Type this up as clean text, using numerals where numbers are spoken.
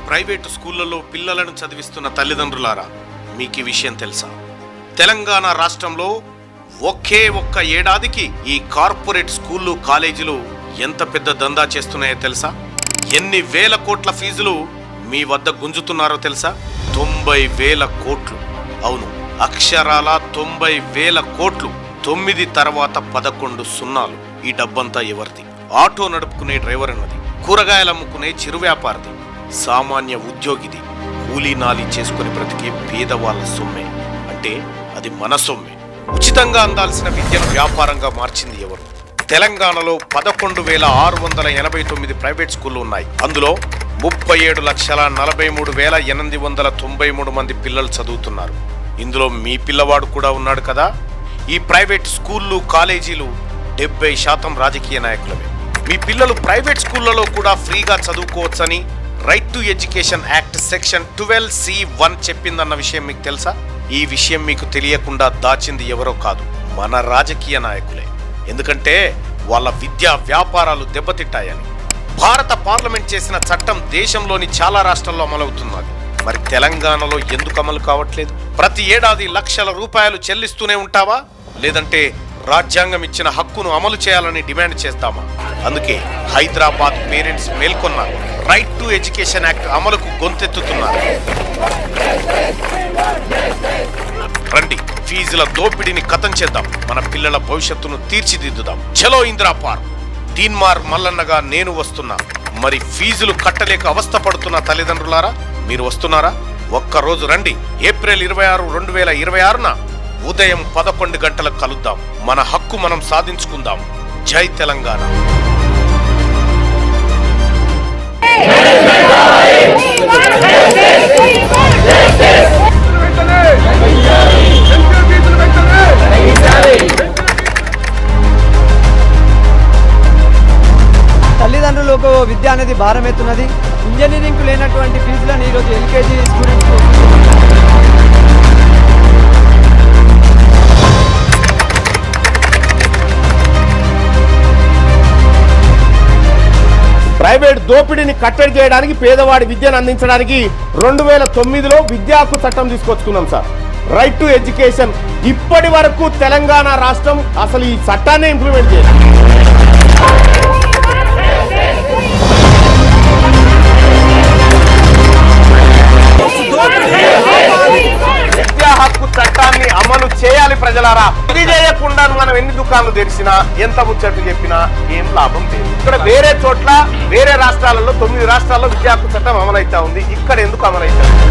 Private స్కూళ్లలో పిల్లలను చదివిస్తున్న తల్లిదండ్రులారా, మీకు ఈ విషయం తెలుసా? తెలంగాణ రాష్ట్రంలో ఒకే ఒక్క ఏడాదికి ఈ కార్పొరేట్ స్కూళ్ళు కాలేజీలు ఎంత పెద్ద దందా చేస్తున్నాయో తెలుసా? ఎన్ని వేల కోట్ల ఫీజులు మీ వద్ద గుంజుతున్నారో తెలుసా? 90,000 కోట్లు. అవును, అక్షరాల 90,000 కోట్లు. 9 తర్వాత 11 సున్నాలు. ఈ డబ్బంతా ఎవరిది? ఆటో నడుపుకునే డ్రైవర్ అన్నది, కూరగాయలు అమ్ముకునే చిరు వ్యాపారిది, సామాన్య ఉద్యోగిది, కూలీ నాలి చేసుకుని బ్రతికే పేదవాళ్ళ సొమ్మే. అంటే అది మన సొమ్మే. ఉచితంగా అందాల్సిన విద్యను వ్యాపారంగా మార్చింది ఎవరు? తెలంగాణలో 11,689 ప్రైవేట్ స్కూళ్లు ఉన్నాయి. అందులో 37,43,893 మంది పిల్లలు చదువుతున్నారు. ఇందులో మీ పిల్లవాడు కూడా ఉన్నాడు కదా. ఈ ప్రైవేట్ స్కూళ్ళు కాలేజీలు 70% రాజకీయ నాయకులవే. మీ పిల్లలు ప్రైవేట్ స్కూళ్లలో కూడా ఫ్రీగా చదువుకోవచ్చని right to education act section 12(c)(1) చెప్పిందన్న విషయం మీకు తెలుసా? ఈ విషయం మీకు తెలియకుండా దాచింది ఎవరో కాదు, మన రాజకీయ నాయకులే. ఎందుకంటే వాళ్ళ విద్యా వ్యాపారాలు దెబ్బతింటాయని. భారత పార్లమెంట్ చేసిన చట్టం దేశంలోని చాలా రాష్ట్రాల్లో అమలవుతున్నది. మరి తెలంగాణలో ఎందుకు అమలు కావట్లేదు? ప్రతి ఏడాది లక్షల రూపాయలు చెల్లిస్తూనే ఉంటావా? లేదంటే రాజ్యాంగం ఇచ్చిన హక్కును అమలు చేయాలని డిమాండ్ చేస్తామా? అందుకే హైదరాబాద్ పేరెంట్స్ మేల్కొన్నారు. రైట్ టు ఎడ్యుకేషన్ యాక్ట్ అమలుకు గొంతెత్తుతున్నారు. రండి, ఫీజుల దోపిడీని ఖతం చేద్దాం, మన పిల్లల భవిష్యత్తును తీర్చిదిద్దుదాం. చలో ఇందిరా పార్క్. తీన్మార్ మల్లన్నగా నేను వస్తున్నా. మరి ఫీజులు కట్టలేక అవస్థపడుతున్న తల్లిదండ్రులారా, మీరు వస్తున్నారా? ఒక్కరోజు రండి. ఏప్రిల్ 26, 2026న ఉదయం 11 గంటలకు కలుద్దాం. మన హక్కు మనం సాధించుకుందాం. జై తెలంగాణ. తల్లిదండ్రులకు విద్య అనేది భారమవుతున్నది. ఇంజనీరింగ్ లేనటువంటి ఫీజులను ఈరోజు ఎల్కేజీ స్టూడెంట్స్ ప్రైవేట్ దోపిడీని కట్టడి చేయడానికి, పేదవాడి విద్యను అందించడానికి 2009లో విద్యా హక్కు చట్టం తీసుకొచ్చుకున్నాం సార్. Right to education. ఇప్పటి వరకు తెలంగాణ రాష్ట్రం అసలు ఈ చట్టాన్ని ఇంప్లిమెంట్ చేయాలి. విద్యా హక్కు చట్టాన్ని అమలు చేయాలి ప్రజలారా. ఇది చేయకుండా మనం ఎన్ని దుకాణాలు తెరిచినా, ఎంత ముచ్చట్లు చెప్పినా ఏం లాభం లేదు. ఇక్కడ వేరే చోట్ల, వేరే రాష్ట్రాలలో 9 రాష్ట్రాల్లో విద్యా హక్కు చట్టం అమలైతా ఉంది. ఇక్కడ ఎందుకు అమలైతా ఉంది?